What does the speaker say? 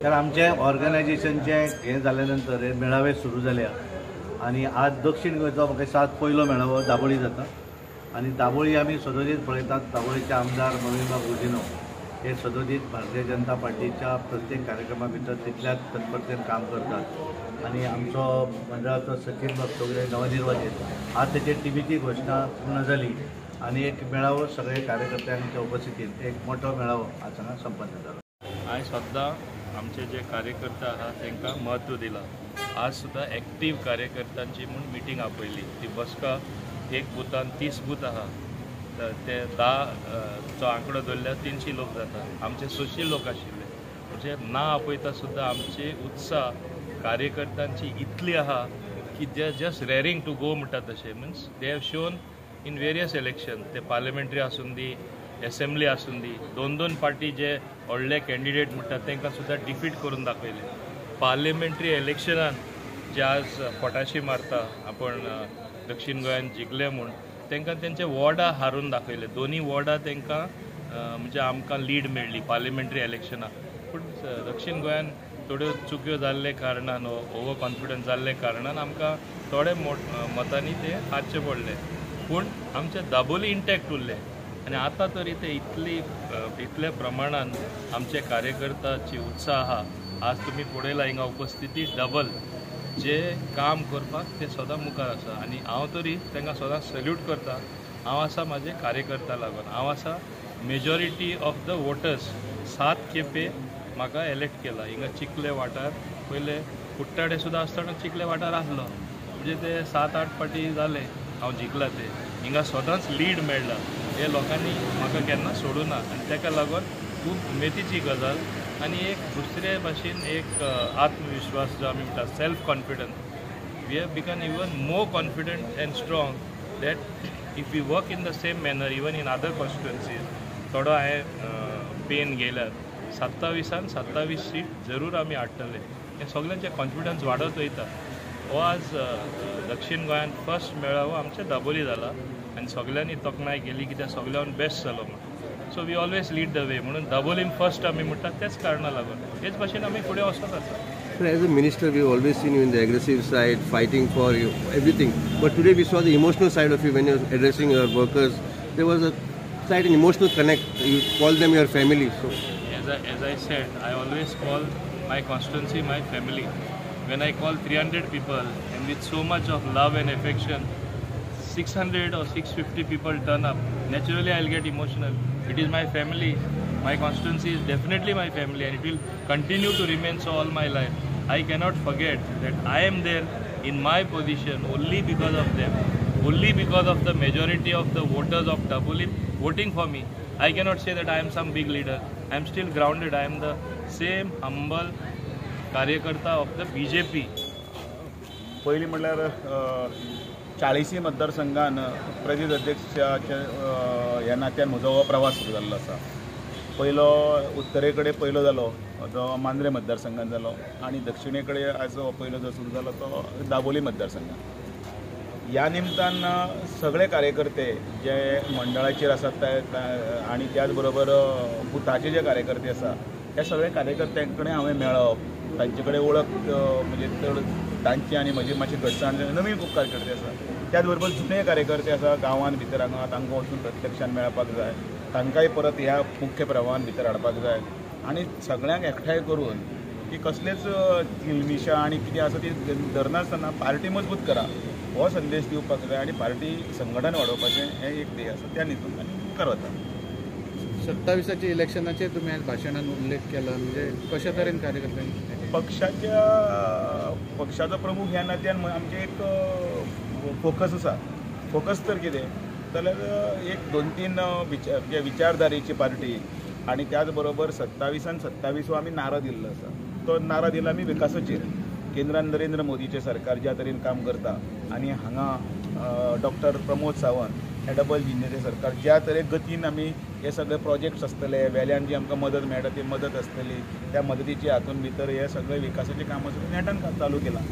तर आमचे ऑर्गनायझेशनचे हे जाल्यानंतर हे मेळावे सुरू झाले आणि आज दक्षिण गोंयचो म्हाका सात पयलो मेळावो दाबोळी जाता आणि दाबोळी आमी सदोदीत पळयतात. दाबोळीचे आमदार नवीनबाब गुजिनो हे सदोदीत भारतीय जनता पार्टीच्या प्रत्येक कार्यक्रमा भितर तितल्याच तत्परतेन काम करतात आणि आमचो मंडळाचो सचिव सगळे नवनिर्वाचित आज तेचे टीव्हीची घोषणा पूर्ण झाली आणि एक मेळावो सगळे कार्यकर्त्यांच्या उपस्थितीत एक मोठो मेळावो आज हांगा संपन्न जालो. हांवें सद्दां आमचे जे कार्यकर्ता आहा तांकां म्हत्व दिलां. आज सुद्दां एक्टीव कार्यकर्त्यांची म्हूण मिटींग आपयली. ती बसका एक बुथान 30 बूथ आहा ते 10 चो आंकडो धरल्यार 300 लोक जाता. आमचे 600 लोक आशिल्ले म्हणजे ना आपयता सुद्दां आमचे उत्साह कार्यकर्त्यांची इतली आहा की they just raring to go म्हणटात तशें. Means they have shown in various election, ते पार्लिमेंटरी आसून दी असेंब्ली आसून दी, दोन पार्टी जे व्हडले कॅन्डिडेट म्हणटात तांकां सुद्दां डिफीट करून दाखयले. पार्लिमेंटरी इलेक्शनान जे आज पोटाशी मारता आपण दक्षिण गोंयान जिखले म्हूण तांकां तेंचे वॉर्डा हारून दाखयले. दोनी वॉर्डा तांकां म्हणजे आमकां लीड मेळ्ळी पार्लिमेंटरी इलेक्शनाक. पूण दक्षिण गोंयान थोड्यो चुक्यो जाल्ले कारणान ओवर कॉन्फिडन्स जाल्ले कारणान आमकां थोडे मतांनी ते हारचे पडले. पूण आमचे दाबोली इंटॅक्ट उरले आणि आता तरी ते इतले प्रमाणान आमचे कार्यकर्त्याची उत्साह आहा. आज तुम्ही पळयला हिंगा उपस्थिती डबल जे काम करपाक ते सदां मुखार आसा आणि हांव तरी तांकां सदां सल्यूट करता. हांव आसा म्हाजे कार्यकर्त्या लागून. हांव आसा मेजॉरिटी ऑफ द वोटर्स 7 खेपे म्हाका इलेक्ट केला. हिंगा चिखले वाठार पयले कुट्टाडे सुद्दां आसतना चिखले वाठार आसलो म्हणजे ते 7-8 फावटी जाले हांव जिखला ते. हिंगा सदांच लीड मेळ्ळा. हे लोकांनी म्हाका केन्ना सोडूं ना आनी ताका लागून खूब उमेदीची गजाल आनी एक दुसरे भाशेन एक आत्मविश्वास जो आमी म्हणटा self confidence. We have become even more confident and strong that if we work in the same manner even in other constituencies. थोडो हांवें पेन गेल्यार 27 सीट जरूर आमी हाडटले. हे सगळ्यांचे कॉन्फिडन्स वाडत वयता. हो आज दक्षिण गोंयान फर्स्ट मेळावो आमचे दाबोली जाला आनी सगळ्यांनी तोखणाय केली कित्याक सगळ्यान बेस्ट जालो म्हणून. So we always lead the way म्हणून दाबोलीन फर्स्ट आमी म्हणटात तेच कारणां लागून हेच भाशेन आमी फुडें वचत आसा. Sir, as a minister, we've always seen you in the aggressive side, fighting for you, everything. But today we saw the emotional side of you when you're addressing your workers. There was a slight emotional connect. You called them your family. So, as I said, I always call my constituency my family. When I call 300 people and with so much of love and affection, 600 or 650 people turn up, naturally I'll get emotional. It is my family. My constituency is definitely my family and it will continue to remain so all my life. I cannot forget that I am there in my position only because of them, only because of the majority of the voters of Daboli voting for me. I cannot say that I am some big leader. I am still grounded. I am the same humble कार्यकर्ता of the BJP. पहिली म्हणल्यार 40 मतदारसंघान प्रदेश अध्यक्षाच्या ह्या नात्यान म्हजो हो प्रवास सुरू जाल्लो आसा. पयलो उत्तरे कडेन पयलो जालो तो मांद्रे मतदारसंघान जालो आनी दक्षिणे कडेन आज पयलो जो सुरू जालो तो दाबोली मतदारसंघान. ह्या निमतान सगळे कार्यकर्ते जे मंडळाचेर आसात आनी त्याच बरोबर बुथाचे जे कार्यकर्ते आसा त्या सगळे कार्यकर्त्यां कडेन हांवें मेळप, तांचे कडेन वळख म्हणजे चड तांची आनी म्हजी मातशी घटसाण नवीन खूब कार्यकर्ते आसा. त्याच बरोबर जुने कार्यकर्ते आसा गांवांत भितर हांगा तांकां वचून प्रत्यक्षान मेळपाक जाय, तांकांय परत ह्या मुख्य प्रवाहान भितर हाडपाक जाय आनी सगळ्यांक एकठांय करून की कसलेच किलमिशां आनी कितें आसा ती धरनासतना पार्टी मजबूत करा हो संदेश दिवपाक जाय आनी पार्टी संघटन वाडोवपाचें हें एक ध्येय आसा. त्या न्हिदून आनी मुखार वता. 27 इलेक्शनाचे तुम्ही आज भाशणान उल्लेख केला म्हणजे कशा तरेन कार्यकर्त्यांनी पक्षाचो प्रमुख ह्या नात्यान आमचे एक फोकस आसा. फोकस तर कितें जाल्यार एक 2-3 विचारधारेची पार्टी आनी त्याच बरोबर 27 आमी नारो दिल्लो आसा. तो नारो दिला आमी विकासाचेर. केंद्रान नरेंद्र मोदीचे सरकार ज्या तरेन काम करता आनी हांगा डॉक्टर प्रमोद सावंत हे डबल इंजिनाचें सरकार ज्या तरेन गतीन आमी हे सगळे प्रोजेक्ट्स आसतले वेल्यान जी आमकां मदत मेळटा ती मदत आसतली त्या मदतीच्या हातून भितर हे सगळे विकासाचें काम आसा नेटान चालू केलां.